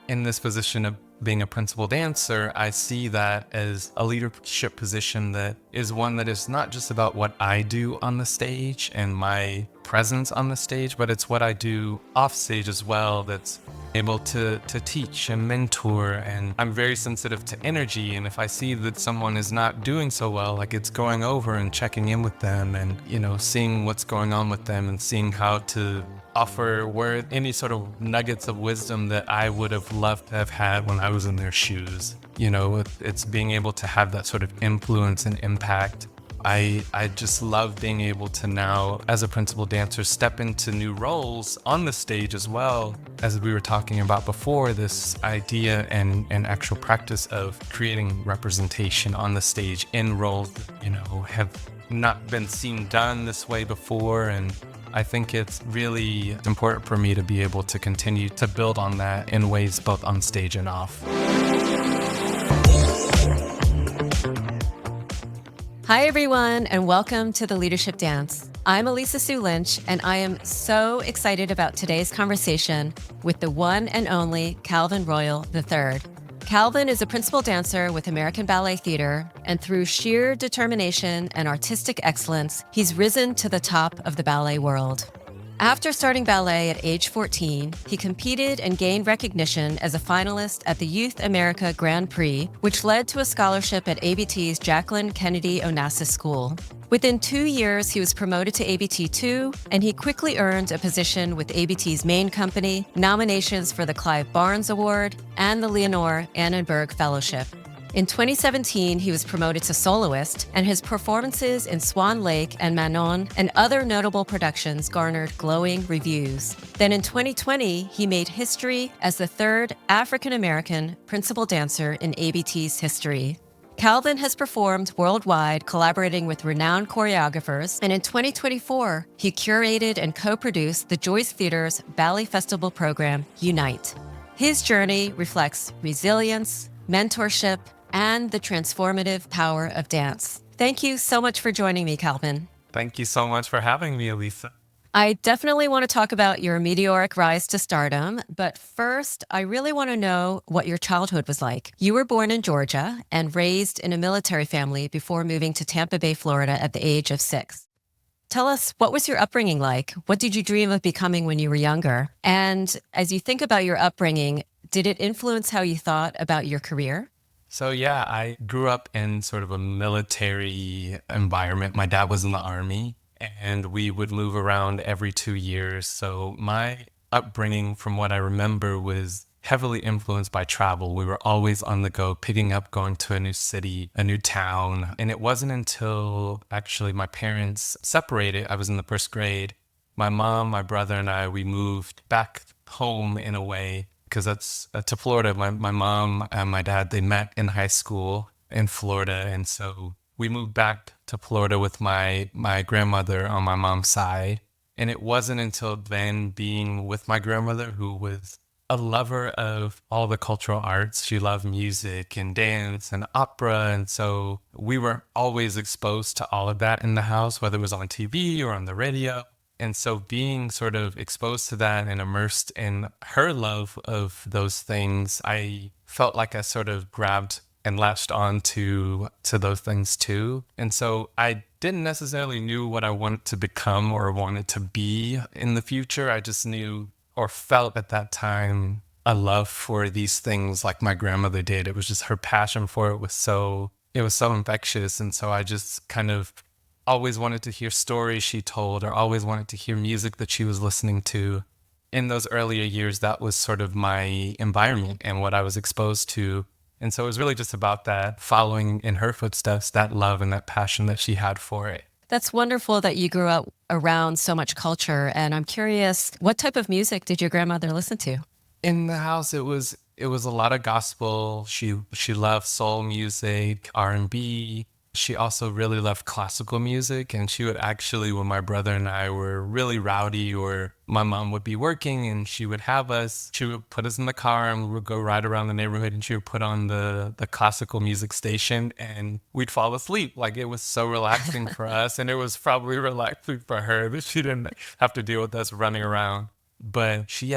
in this position of being a principal dancer, I see that as a leadership position that is one that is not just about what I do on the stage and my presence on the stage, but it's what I do off stage as well that's able to teach and mentor. And I'm very sensitive to energy, and if I see that someone is not doing so well, like, it's going over and checking in with them and, seeing what's going on with them and seeing how to offer any sort of nuggets of wisdom that I would have loved to have had when I was in their shoes. It's being able to have that sort of influence and impact. I just love being able to now, as a principal dancer, step into new roles on the stage as well. As we were talking about before, this idea and actual practice of creating representation on the stage in roles that, have not been seen done this way before. And I think it's really important for me to be able to continue to build on that in ways both on stage and off. Hi, everyone, and welcome to The Leadership Dance. I'm Elisa Sue Lynch, and I am so excited about today's conversation with the one and only Calvin Royal III. Calvin is a principal dancer with American Ballet Theatre, and through sheer determination and artistic excellence, he's risen to the top of the ballet world. After starting ballet at age 14, he competed and gained recognition as a finalist at the Youth America Grand Prix, which led to a scholarship at ABT's Jacqueline Kennedy Onassis School. Within 2 years, he was promoted to ABT2, and he quickly earned a position with ABT's main company, nominations for the Clive Barnes Award, and the Leonore Annenberg Fellowship. In 2017, he was promoted to soloist, and his performances in Swan Lake and Manon and other notable productions garnered glowing reviews. Then in 2020, he made history as the third African-American principal dancer in ABT's history. Calvin has performed worldwide, collaborating with renowned choreographers, and in 2024, he curated and co-produced the Joyce Theater's Ballet Festival program, Unite. His journey reflects resilience, mentorship, and the transformative power of dance. Thank you so much for joining me, Calvin. Thank you so much for having me, Elisa. I definitely want to talk about your meteoric rise to stardom, but first, I really want to know what your childhood was like. You were born in Georgia and raised in a military family before moving to Tampa Bay, Florida at the age of 6. Tell us, what was your upbringing like? What did you dream of becoming when you were younger? And as you think about your upbringing, did it influence how you thought about your career? So yeah, I grew up in sort of a military environment. My dad was in the Army, and we would move around every 2 years. So my upbringing, from what I remember, was heavily influenced by travel. We were always on the go, picking up, going to a new city, a new town. And it wasn't until actually my parents separated, I was in the first grade. My mom, my brother, and I, we moved back home in a way, because that's to Florida. My mom and my dad, they met in high school in Florida. And so we moved back to Florida with my grandmother on my mom's side. And it wasn't until then, being with my grandmother, who was a lover of all the cultural arts. She loved music and dance and opera. And so we were always exposed to all of that in the house, whether it was on TV or on the radio. And so being sort of exposed to that and immersed in her love of those things, I felt like I sort of grabbed and latched on to those things too. And so I didn't necessarily knew what I wanted to become or wanted to be in the future. I just knew or felt at that time a love for these things like my grandmother did. It was just her passion for it was so infectious. And so I just kind of always wanted to hear stories she told, or always wanted to hear music that she was listening to. In those earlier years, that was sort of my environment and what I was exposed to. And so it was really just about that, following in her footsteps, that love and that passion that she had for it. That's wonderful that you grew up around so much culture. And I'm curious, what type of music did your grandmother listen to? In the house, it was a lot of gospel. She loved soul music, R&B. She also really loved classical music, and she would actually, when my brother and I were really rowdy, or my mom would be working and she would put us in the car and we would go ride around the neighborhood, and she would put on the classical music station and we'd fall asleep. Like, it was so relaxing for us, and it was probably relaxing for her that she didn't have to deal with us running around. But she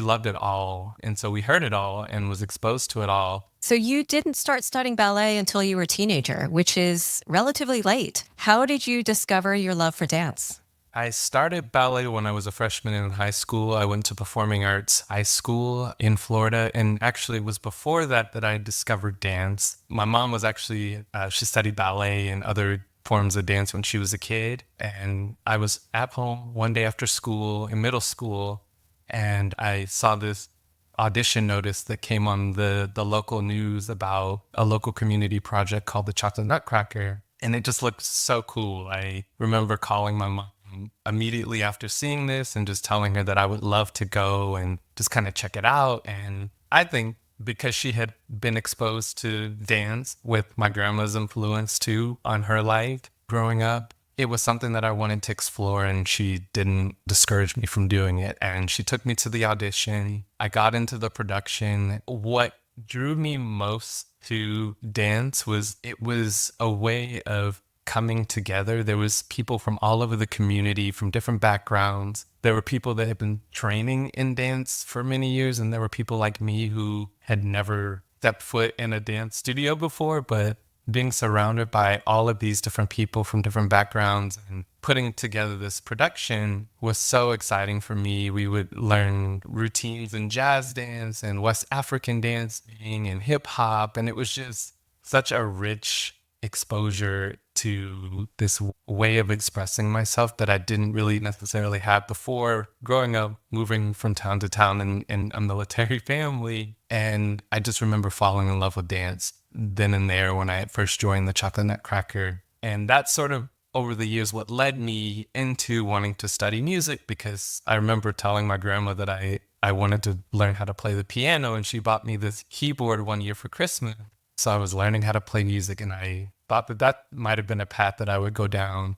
loved it all. And so we heard it all and was exposed to it all. So you didn't start studying ballet until you were a teenager, which is relatively late. How did you discover your love for dance? I started ballet when I was a freshman in high school. I went to performing arts high school in Florida. And actually, it was before that that I discovered dance. My mom was actually, she studied ballet and other forms of dance when she was a kid. And I was at home one day after school in middle school, and I saw this audition notice that came on the local news about a local community project called the Chocolate Nutcracker. And it just looked so cool. I remember calling my mom immediately after seeing this and just telling her that I would love to go and just kind of check it out. And I think because she had been exposed to dance with my grandma's influence too on her life growing up, it was something that I wanted to explore, and she didn't discourage me from doing it. And she took me to the audition. I got into the production. What drew me most to dance was it was a way of coming together. There was people from all over the community, from different backgrounds. There were people that had been training in dance for many years, and there were people like me who had never stepped foot in a dance studio before, but being surrounded by all of these different people from different backgrounds and putting together this production was so exciting for me. We would learn routines in jazz dance and West African dancing and hip hop, and it was just such a rich exposure to this way of expressing myself that I didn't really necessarily have before growing up, moving from town to town in a military family. And I just remember falling in love with dance then and there when I first joined the Chocolate Nutcracker. And that's sort of over the years what led me into wanting to study music, because I remember telling my grandma that I wanted to learn how to play the piano, and she bought me this keyboard one year for Christmas. So I was learning how to play music, and I thought that that might have been a path that I would go down.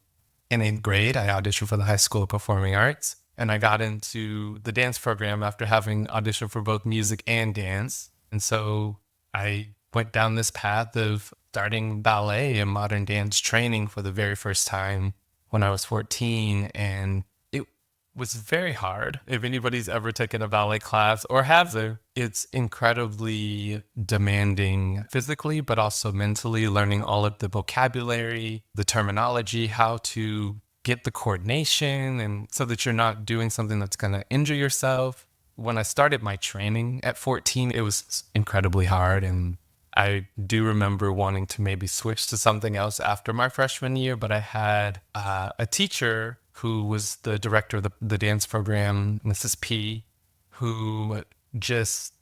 In eighth grade, I auditioned for the High School of Performing Arts, and I got into the dance program after having auditioned for both music and dance. And so I went down this path of starting ballet and modern dance training for the very first time when I was 14. And it was very hard. If anybody's ever taken a ballet class or has it, it's incredibly demanding physically, but also mentally, learning all of the vocabulary, the terminology, how to get the coordination, and so that you're not doing something that's going to injure yourself. When I started my training at 14, it was incredibly hard. And I do remember wanting to maybe switch to something else after my freshman year, but I had a teacher who was the director of the dance program, Mrs. P, who just,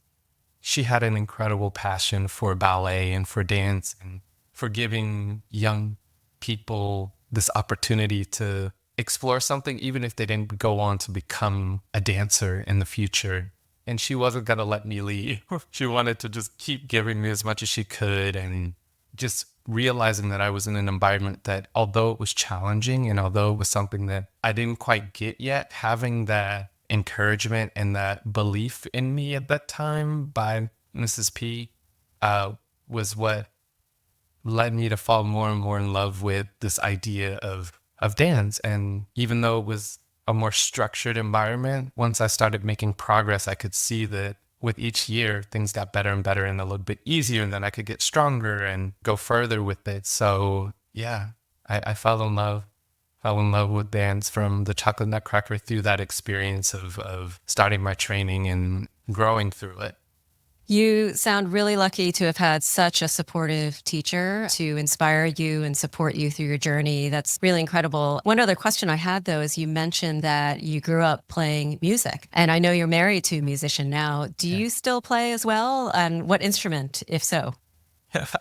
she had an incredible passion for ballet and for dance and for giving young people this opportunity to explore something, even if they didn't go on to become a dancer in the future. And she wasn't going to let me leave. She wanted to just keep giving me as much as she could. And just realizing that I was in an environment that, although it was challenging and although it was something that I didn't quite get yet, having that encouragement and that belief in me at that time by Mrs. P was what led me to fall more and more in love with this idea of dance. And even though it was a more structured environment, once I started making progress, I could see that with each year, things got better and better and a little bit easier, and then I could get stronger and go further with it. So yeah, I fell in love with dance from the Chocolate Nutcracker through that experience of starting my training and growing through it. You sound really lucky to have had such a supportive teacher to inspire you and support you through your journey. That's really incredible. One other question I had, though, is you mentioned that you grew up playing music, and I know you're married to a musician now. Do you still play as well? And what instrument, if so?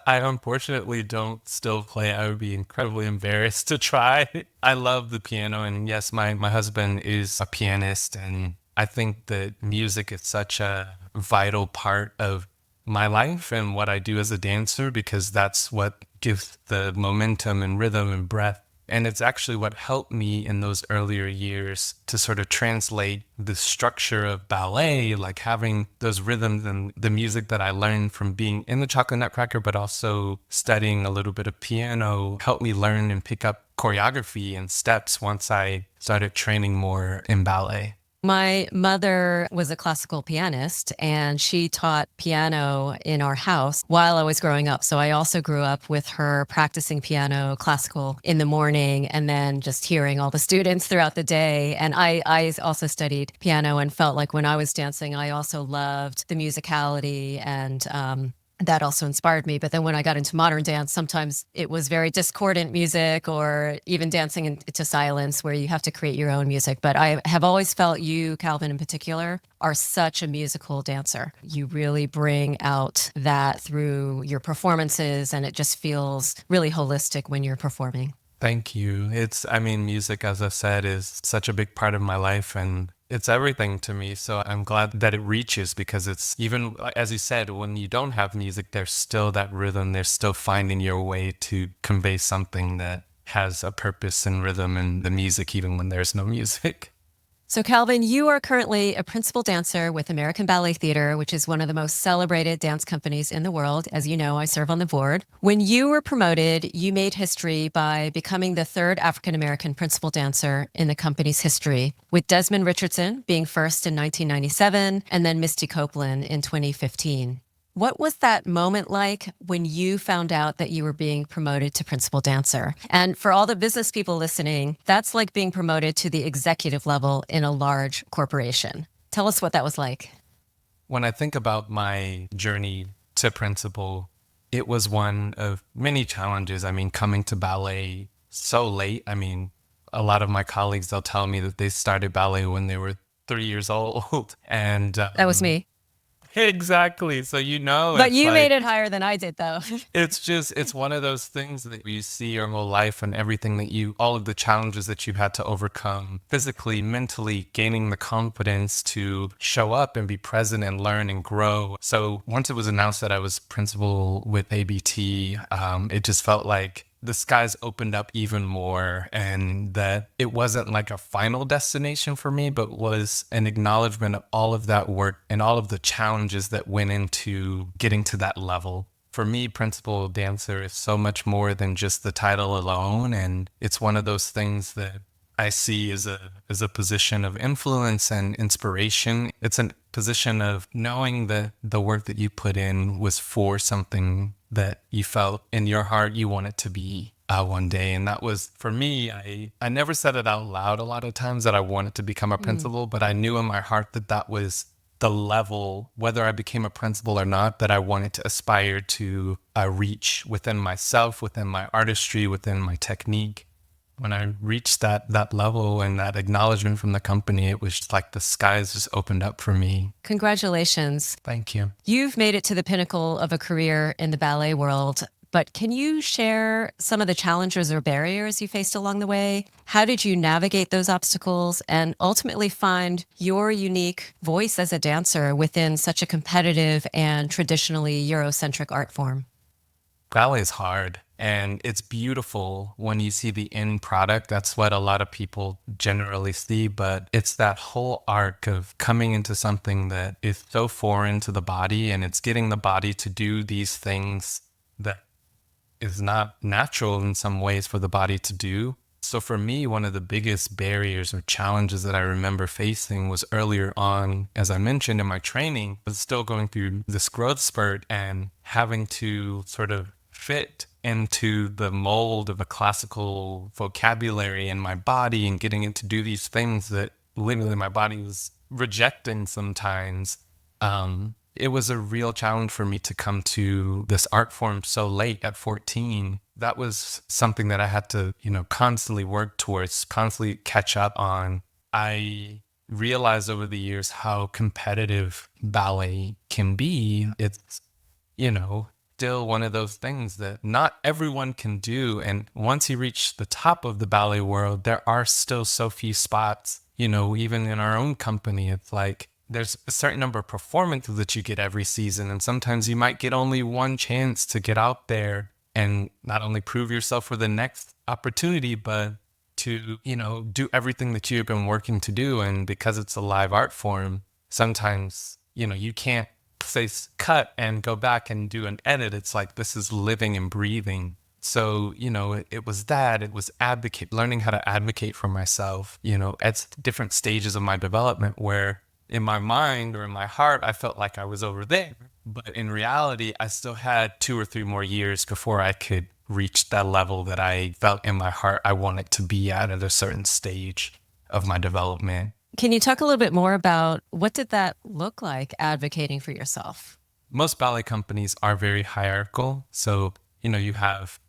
I unfortunately don't still play. I would be incredibly embarrassed to try. I love the piano, and yes, my husband is a pianist, and I think that music is such a vital part of my life and what I do as a dancer, because that's what gives the momentum and rhythm and breath. And it's actually what helped me in those earlier years to sort of translate the structure of ballet, like having those rhythms and the music that I learned from being in the Chocolate Nutcracker, but also studying a little bit of piano, helped me learn and pick up choreography and steps once I started training more in ballet. My mother was a classical pianist and she taught piano in our house while I was growing up. So I also grew up with her practicing piano classical in the morning and then just hearing all the students throughout the day. And I also studied piano and felt like when I was dancing, I also loved the musicality and that also inspired me. But then when I got into modern dance, sometimes it was very discordant music or even dancing into silence where you have to create your own music. But I have always felt you, Calvin, in particular, are such a musical dancer. You really bring out that through your performances, and it just feels really holistic when you're performing. Thank you. I mean, music, as I said, is such a big part of my life and it's everything to me. So I'm glad that it reaches because it's even, as you said, when you don't have music, there's still that rhythm. There's still finding your way to convey something that has a purpose and rhythm in the music, even when there's no music. So, Calvin, you are currently a principal dancer with American Ballet Theatre, which is one of the most celebrated dance companies in the world. As you know, I serve on the board. When you were promoted, you made history by becoming the third African American principal dancer in the company's history, with Desmond Richardson being first in 1997 and then Misty Copeland in 2015. What was that moment like when you found out that you were being promoted to principal dancer? And for all the business people listening, that's like being promoted to the executive level in a large corporation. Tell us what that was like. When I think about my journey to principal, it was one of many challenges. I mean, coming to ballet so late. I mean, a lot of my colleagues, they'll tell me that they started ballet when they were 3 years old. And That was me. exactly. So, But it's you made like, it higher than I did, though. it's one of those things that you see your whole life and everything all of the challenges that you've had to overcome physically, mentally, gaining the confidence to show up and be present and learn and grow. So once it was announced that I was principal with ABT, it just felt like the skies opened up even more and that it wasn't like a final destination for me, but was an acknowledgement of all of that work and all of the challenges that went into getting to that level. For me, principal dancer is so much more than just the title alone. And it's one of those things that I see as a position of influence and inspiration. It's a position of knowing that the work that you put in was for something that you felt in your heart you want it to be one day. And that was, for me, I never said it out loud a lot of times that I wanted to become a principal, but I knew in my heart that that was the level, whether I became a principal or not, that I wanted to aspire to reach within myself, within my artistry, within my technique. When I reached that level and that acknowledgement from the company, it was just like the skies just opened up for me. Congratulations. Thank you. You've made it to the pinnacle of a career in the ballet world, but can you share some of the challenges or barriers you faced along the way? How did you navigate those obstacles and ultimately find your unique voice as a dancer within such a competitive and traditionally Eurocentric art form? Ballet is hard and it's beautiful when you see the end product. That's what a lot of people generally see, but it's that whole arc of coming into something that is so foreign to the body and it's getting the body to do these things that is not natural in some ways for the body to do. So for me, one of the biggest barriers or challenges that I remember facing was earlier on, as I mentioned in my training, was still going through this growth spurt and having to sort of fit into the mold of a classical vocabulary in my body and getting it to do these things that literally my body was rejecting sometimes. It was a real challenge for me to come to this art form so late at 14. That was something that I had to, constantly work towards, constantly catch up on. I realized over the years how competitive ballet can be. It's, still one of those things that not everyone can do. And once you reach the top of the ballet world, there are still so few spots, even in our own company. It's like, there's a certain number of performances that you get every season. And sometimes you might get only one chance to get out there and not only prove yourself for the next opportunity, but to, do everything that you've been working to do. And because it's a live art form, sometimes, you can't say cut and go back and do an edit. It's like this is living and breathing. So, it was that, it was learning how to advocate for myself, at different stages of my development where in my mind or in my heart, I felt like I was over there. But in reality, I still had 2 or 3 more years before I could reach that level that I felt in my heart I wanted to be at a certain stage of my development. Can you talk a little bit more about what did that look like, advocating for yourself? Most ballet companies are very hierarchical. So, you have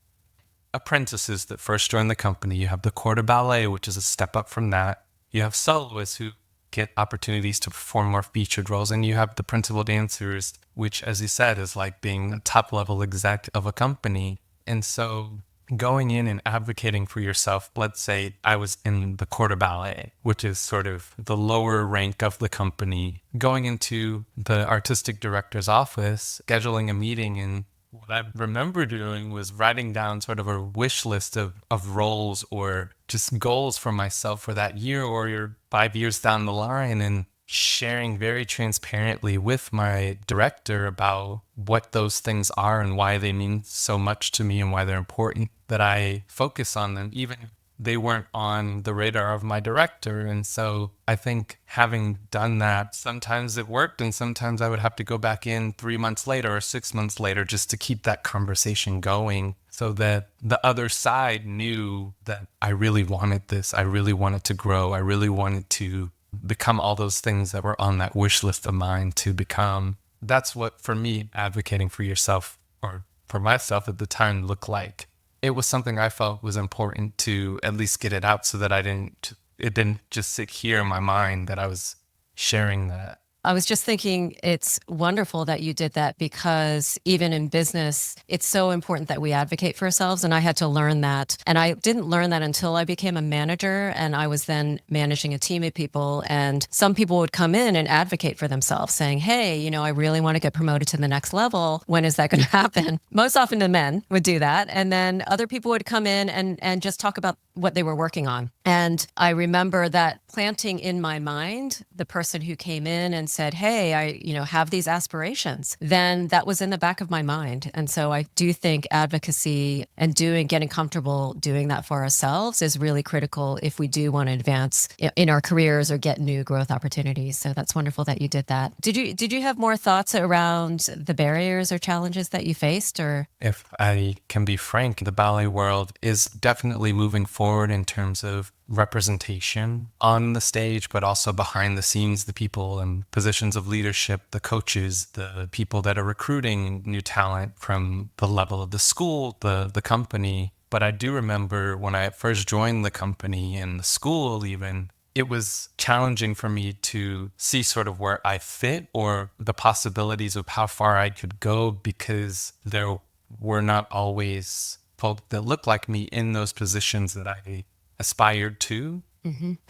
apprentices that first join the company. You have the corps de ballet, which is a step up from that. You have soloists who get opportunities to perform more featured roles. And you have the principal dancers, which, as you said, is like being a top level exec of a company. And so going in and advocating for yourself, let's say I was in the corps de ballet, which is sort of the lower rank of the company, going into the artistic director's office, scheduling a meeting, and what I remember doing was writing down sort of a wish list of roles or just goals for myself for that year or your 5 years down the line, and sharing very transparently with my director about what those things are and why they mean so much to me and why they're important that I focus on them, even if they weren't on the radar of my director. And so I think having done that, sometimes it worked and sometimes I would have to go back in 3 months later or 6 months later just to keep that conversation going so that the other side knew that I really wanted this. I really wanted to grow. I really wanted to become all those things that were on that wish list of mine to become. That's what, for me, advocating for yourself or for myself at the time looked like. It was something I felt was important to at least get it out so that it didn't just sit here in my mind that I was sharing that. I was just thinking it's wonderful that you did that because even in business, it's so important that we advocate for ourselves. And I had to learn that. And I didn't learn that until I became a manager and I was then managing a team of people. And some people would come in and advocate for themselves saying, hey, I really want to get promoted to the next level. When is that going to happen? Most often the men would do that. And then other people would come in and just talk about what they were working on. And I remember that planting in my mind, the person who came in and said, hey, I have these aspirations, then that was in the back of my mind. And so I do think advocacy and getting comfortable doing that for ourselves is really critical if we do want to advance in our careers or get new growth opportunities. So that's wonderful that you did that. Did you have more thoughts around the barriers or challenges that you faced? Or if I can be frank, the ballet world is definitely moving forward in terms of representation on the stage, but also behind the scenes, the people in positions of leadership, the coaches, the people that are recruiting new talent from the level of the school, the company. But I do remember when I first joined the company and the school even, it was challenging for me to see sort of where I fit or the possibilities of how far I could go because there were not always folk that looked like me in those positions that I aspired to.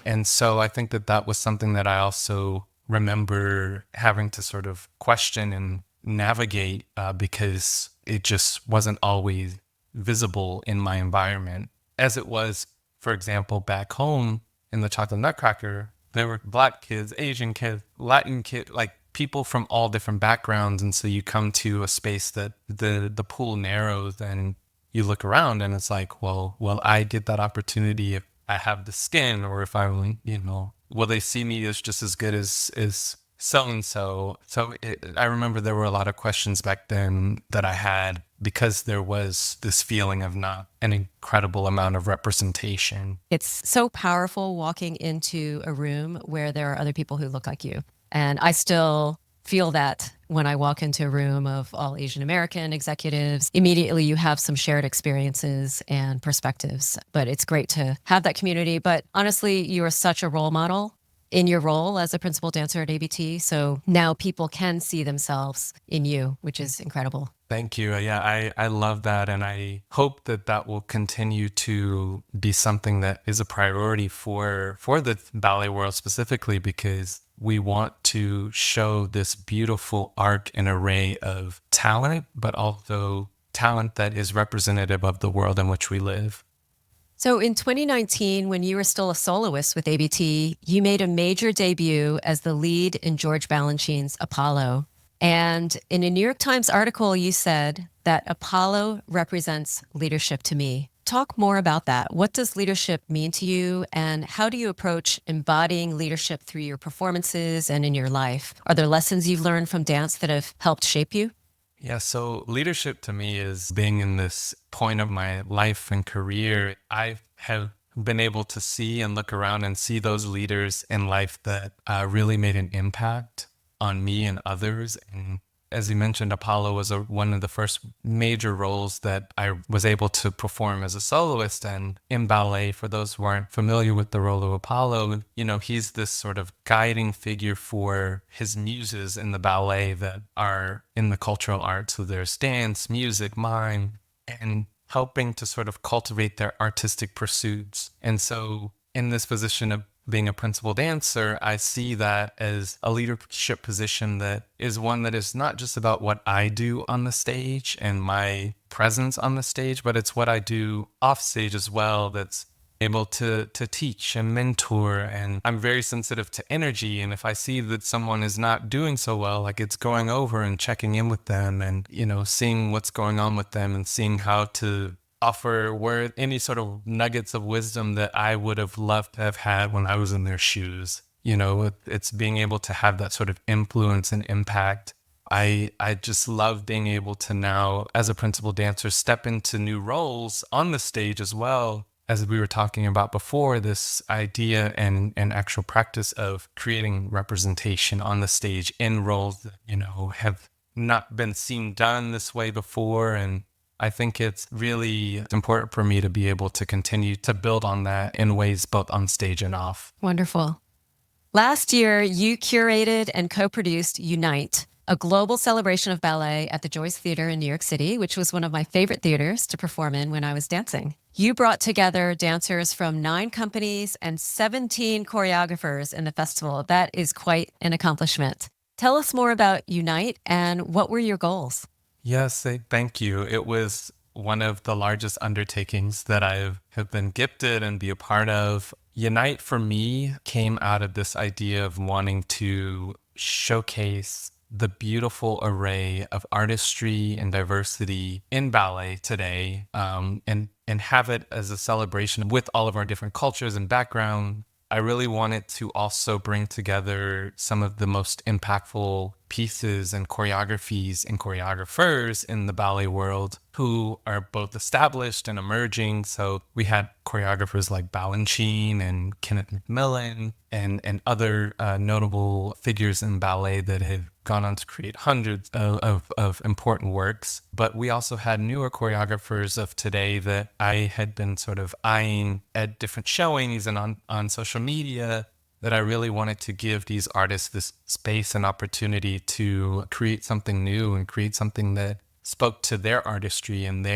And so I think that was something that I also remember having to sort of question and navigate because it just wasn't always visible in my environment. As it was, for example, back home in the Chocolate Nutcracker, there were Black kids, Asian kids, Latin kids, like people from all different backgrounds. And so you come to a space that the pool narrows and you look around and it's like, well, I get that opportunity if I have the skin or if I, will they see me as just as good as so-and-so? So I remember there were a lot of questions back then that I had because there was this feeling of not an incredible amount of representation. it's so powerful walking into a room where there are other people who look like you. And I still feel that when I walk into a room of all Asian American executives, immediately you have some shared experiences and perspectives. But it's great to have that community. But honestly, you are such a role model in your role as a principal dancer at ABT. So now people can see themselves in you, which is incredible. Thank you. Yeah, I love that. And I hope that will continue to be something that is a priority for the ballet world specifically, because we want to show this beautiful arc and array of talent, but also talent that is representative of the world in which we live. So in 2019, when you were still a soloist with ABT, you made a major debut as the lead in George Balanchine's Apollo. And in a New York Times article, you said that Apollo represents leadership to me. Talk more about that. What does leadership mean to you, and how do you approach embodying leadership through your performances and in your life? Are there lessons you've learned from dance that have helped shape you? Yeah, so leadership to me is being in this point of my life and career. I have been able to see and look around and see those leaders in life that really made an impact on me and others. And as you mentioned, Apollo was one of the first major roles that I was able to perform as a soloist. And in ballet, for those who aren't familiar with the role of Apollo, he's this sort of guiding figure for his muses in the ballet that are in the cultural arts. So there's dance, music, mime, and helping to sort of cultivate their artistic pursuits. And so in this position of being a principal dancer, I see that as a leadership position that is one that is not just about what I do on the stage and my presence on the stage, but it's what I do off stage as well that's able to teach and mentor. And I'm very sensitive to energy. And if I see that someone is not doing so well, like it's going over and checking in with them and, seeing what's going on with them and seeing how to offer any sort of nuggets of wisdom that I would have loved to have had when I was in their shoes. It's being able to have that sort of influence and impact. I just love being able to now, as a principal dancer, step into new roles on the stage as well. As we were talking about before, this idea and actual practice of creating representation on the stage in roles that, have not been seen done this way before. And I think it's really important for me to be able to continue to build on that in ways both on stage and off. Wonderful. Last year, you curated and co-produced Unite, a global celebration of ballet at the Joyce Theatre in New York City, which was one of my favorite theaters to perform in when I was dancing. You brought together dancers from 9 companies and 17 choreographers in the festival. That is quite an accomplishment. Tell us more about Unite and what were your goals? Yes, thank you. It was one of the largest undertakings that I have been gifted and be a part of. Unite for me came out of this idea of wanting to showcase the beautiful array of artistry and diversity in ballet today, and have it as a celebration with all of our different cultures and background. I really wanted to also bring together some of the most impactful pieces and choreographies and choreographers in the ballet world who are both established and emerging. So we had choreographers like Balanchine and Kenneth McMillan and other notable figures in ballet that have gone on to create hundreds of important works. But we also had newer choreographers of today that I had been sort of eyeing at different showings and on social media, that I really wanted to give these artists this space and opportunity to create something new and create something that spoke to their artistry and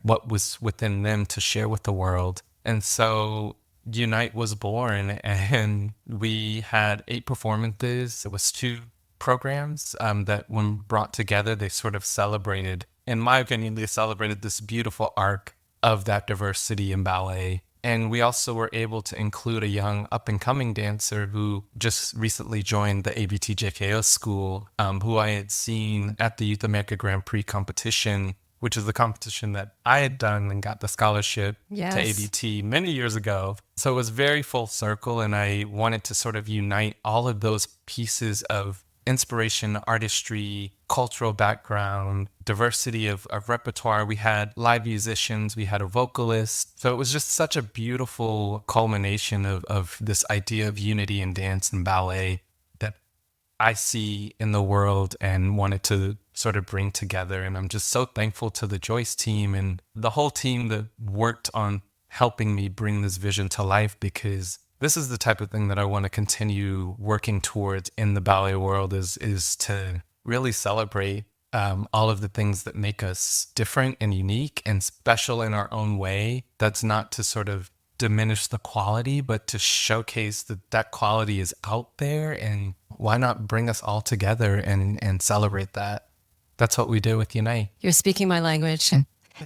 what was within them to share with the world. And so Unite was born, and we had 8 performances. It was 2 programs that when brought together, they sort of celebrated, in my opinion, they celebrated this beautiful arc of that diversity in ballet. And we also were able to include a young up-and-coming dancer who just recently joined the ABTJKO school, who I had seen at the Youth America Grand Prix competition, which is the competition that I had done and got the scholarship to ABT many years ago. So it was very full circle, and I wanted to sort of unite all of those pieces of inspiration, artistry, cultural background, diversity of repertoire. We had live musicians, we had a vocalist. So it was just such a beautiful culmination of this idea of unity in dance and ballet that I see in the world and wanted to sort of bring together. And I'm just so thankful to the Joyce team and the whole team that worked on helping me bring this vision to life, because this is the type of thing that I want to continue working towards in the ballet world, is to really celebrate all of the things that make us different and unique and special in our own way. That's not to sort of diminish the quality, but to showcase that quality is out there, and why not bring us all together and celebrate that? That's what we do with Unite. You're speaking my language.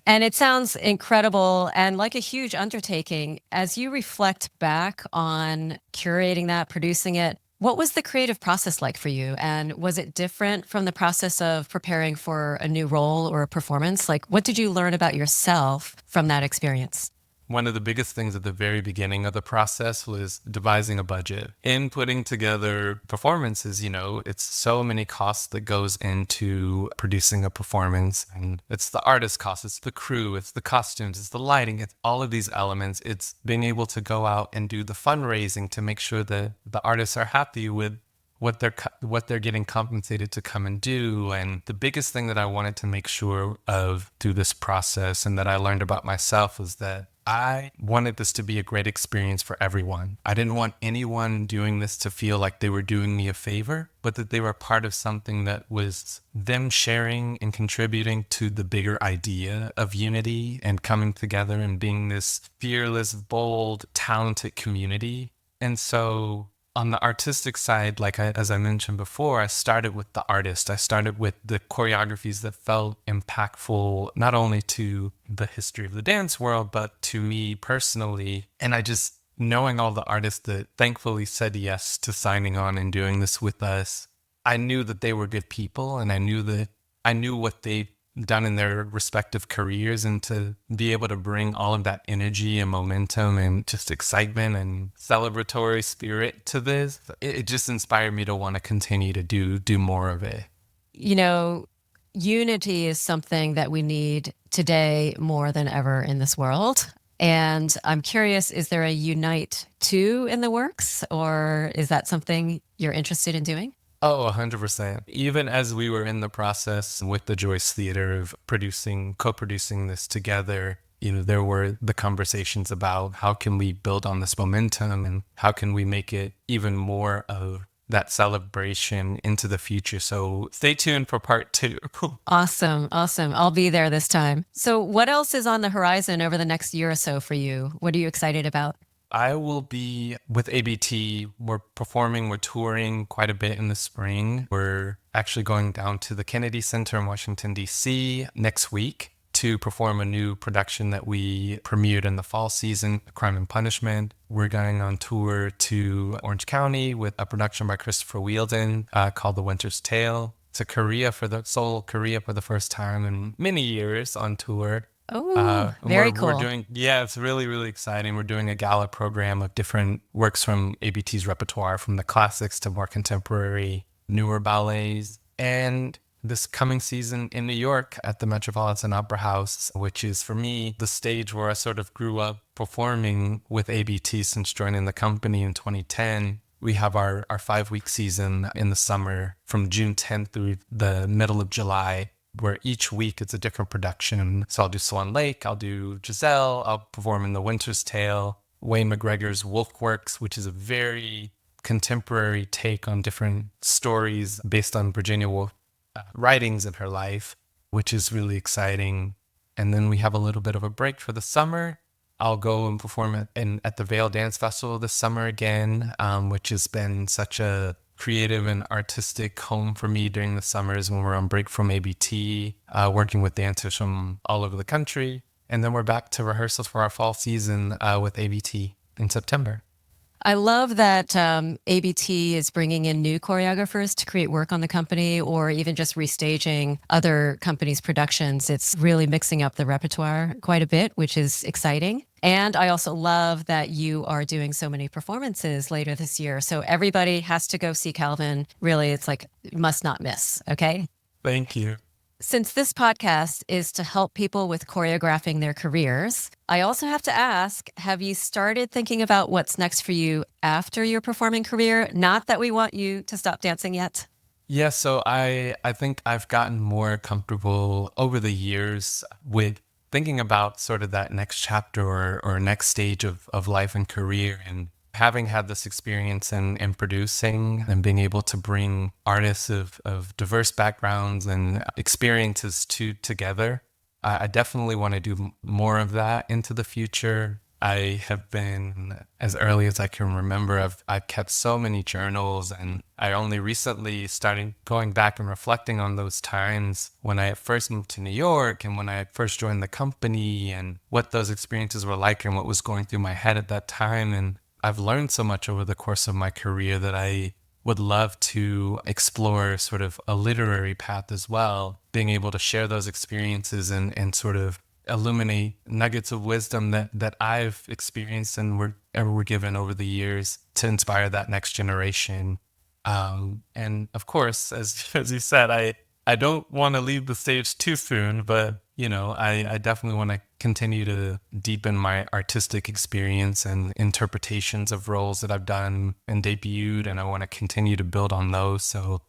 And it sounds incredible and like a huge undertaking. As you reflect back on curating that, producing it, What was the creative process like for you? And was it different from the process of preparing for a new role or a performance? Like, what did you learn about yourself from that experience? One of the biggest things at the very beginning of the process was devising a budget. In putting together performances, it's so many costs that goes into producing a performance. And it's the artist costs, it's the crew, it's the costumes, it's the lighting, it's all of these elements. It's being able to go out and do the fundraising to make sure that the artists are happy with what they're getting compensated to come and do. And the biggest thing that I wanted to make sure of through this process and that I learned about myself was that I wanted this to be a great experience for everyone. I didn't want anyone doing this to feel like they were doing me a favor, but that they were part of something that was them sharing and contributing to the bigger idea of unity and coming together and being this fearless, bold, talented community. And so on the artistic side, as I mentioned before, I started with the artist. I started with the choreographies that felt impactful, not only to the history of the dance world, but to me personally. And I just, knowing all the artists that thankfully said yes to signing on and doing this with us, I knew that they were good people, and I knew what they'd done in their respective careers, and to be able to bring all of that energy and momentum and just excitement and celebratory spirit to this, it just inspired me to want to continue to do more of it. You know, unity is something that we need today more than ever in this world. And I'm curious, is there a Unite 2 in the works, or is that something you're interested in doing? Oh, 100%. Even as we were in the process with the Joyce Theater of co-producing this together, there were the conversations about how can we build on this momentum and how can we make it even more of that celebration into the future. So stay tuned for part 2. Awesome. Awesome. I'll be there this time. So, what else is on the horizon over the next year or so for you? What are you excited about? I will be with ABT. We're touring quite a bit in the spring. We're actually going down to the Kennedy Center in Washington, D.C. next week to perform a new production that we premiered in the fall season, Crime and Punishment. We're going on tour to Orange County with a production by Christopher Wheeldon called The Winter's Tale. To Seoul, Korea for the first time in many years on tour. Oh, very We're cool. doing, yeah, it's really, really exciting. We're doing a gala program of different works from ABT's repertoire, from the classics to more contemporary, newer ballets. And this coming season in New York at the Metropolitan Opera House, which is for me the stage where I sort of grew up performing with ABT since joining the company in 2010. We have our 5-week season in the summer from June 10th through the middle of July, where each week it's a different production. So I'll do Swan Lake, I'll do Giselle, I'll perform in The Winter's Tale, Wayne McGregor's Wolfworks, which is a very contemporary take on different stories based on Virginia Woolf writings in her life, which is really exciting. And then we have a little bit of a break for the summer. I'll go and perform at the Vale Dance Festival this summer again, which has been such a creative and artistic home for me during the summers when we're on break from ABT, working with dancers from all over the country. And then we're back to rehearsals for our fall season with ABT in September. I love that ABT is bringing in new choreographers to create work on the company, or even just restaging other companies' productions. It's really mixing up the repertoire quite a bit, which is exciting. And I also love that you are doing so many performances later this year. So everybody has to go see Calvin. Really, it's like must not miss. Okay. Thank you. Since this podcast is to help people with choreographing their careers, I also have to ask, have you started thinking about what's next for you after your performing career? Not that we want you to stop dancing yet. Yeah, so I think I've gotten more comfortable over the years with thinking about sort of that next chapter or next stage of life and career. And having had this experience in producing and being able to bring artists of diverse backgrounds and experiences together, I definitely want to do more of that into the future. I have been, as early as I can remember, I've kept so many journals, and I only recently started going back and reflecting on those times when I first moved to New York and when I first joined the company and what those experiences were like and what was going through my head at that time. And I've learned so much over the course of my career that I would love to explore sort of a literary path as well, being able to share those experiences and sort of illuminate nuggets of wisdom that I've experienced and were given over the years to inspire that next generation. And of course, as you said, I don't want to leave the stage too soon, but I definitely want to continue to deepen my artistic experience and interpretations of roles that I've done and debuted, and I want to continue to build on those. So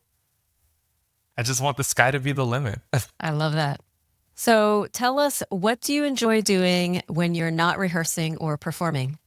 I just want the sky to be the limit. I love that. So tell us, what do you enjoy doing when you're not rehearsing or performing?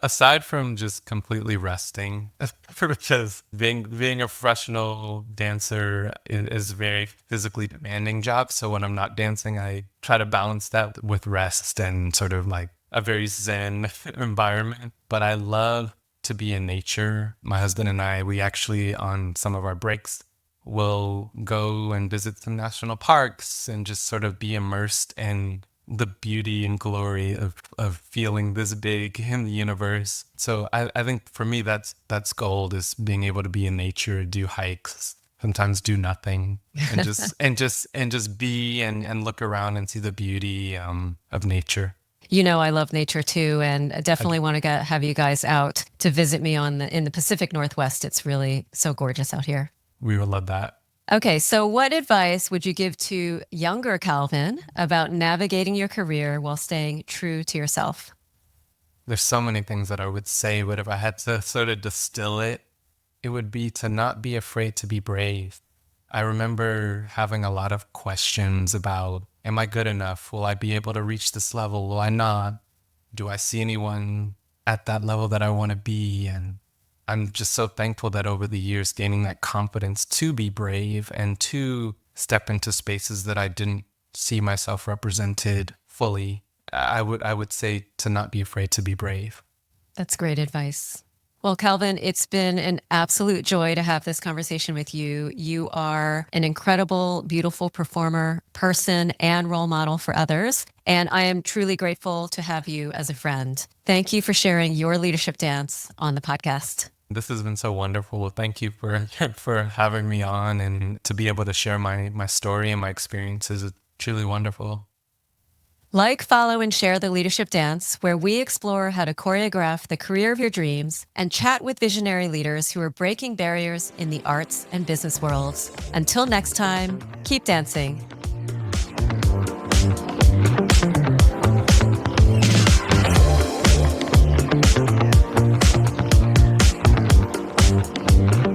Aside from just completely resting, because being a professional dancer is a very physically demanding job. So when I'm not dancing, I try to balance that with rest and sort of like a very zen environment. But I love to be in nature. My husband and I, we actually, on some of our breaks, will go and visit some national parks and just sort of be immersed in the beauty and glory of feeling this big in the universe. So I think for me that's gold, is being able to be in nature, do hikes, sometimes do nothing, and just be and look around and see the beauty of nature. I love nature too, and I definitely want to have you guys out to visit me in the Pacific Northwest. It's really so gorgeous out here. We would love that. Okay, so what advice would you give to younger Calvin about navigating your career while staying true to yourself? There's so many things that I would say, but if I had to sort of distill it, it would be to not be afraid to be brave. I remember having a lot of questions about, am I good enough? Will I be able to reach this level? Will I not? Do I see anyone at that level that I want to be? And I'm just so thankful that over the years, gaining that confidence to be brave and to step into spaces that I didn't see myself represented fully, I would say to not be afraid to be brave. That's great advice. Well, Calvin, it's been an absolute joy to have this conversation with you. You are an incredible, beautiful performer, person, and role model for others. And I am truly grateful to have you as a friend. Thank you for sharing your leadership dance on the podcast. This has been so wonderful. Thank you for having me on, and to be able to share my story and my experiences is truly wonderful. Like, follow, and share the Leadership Dance, where we explore how to choreograph the career of your dreams and chat with visionary leaders who are breaking barriers in the arts and business worlds. Until next time, keep dancing.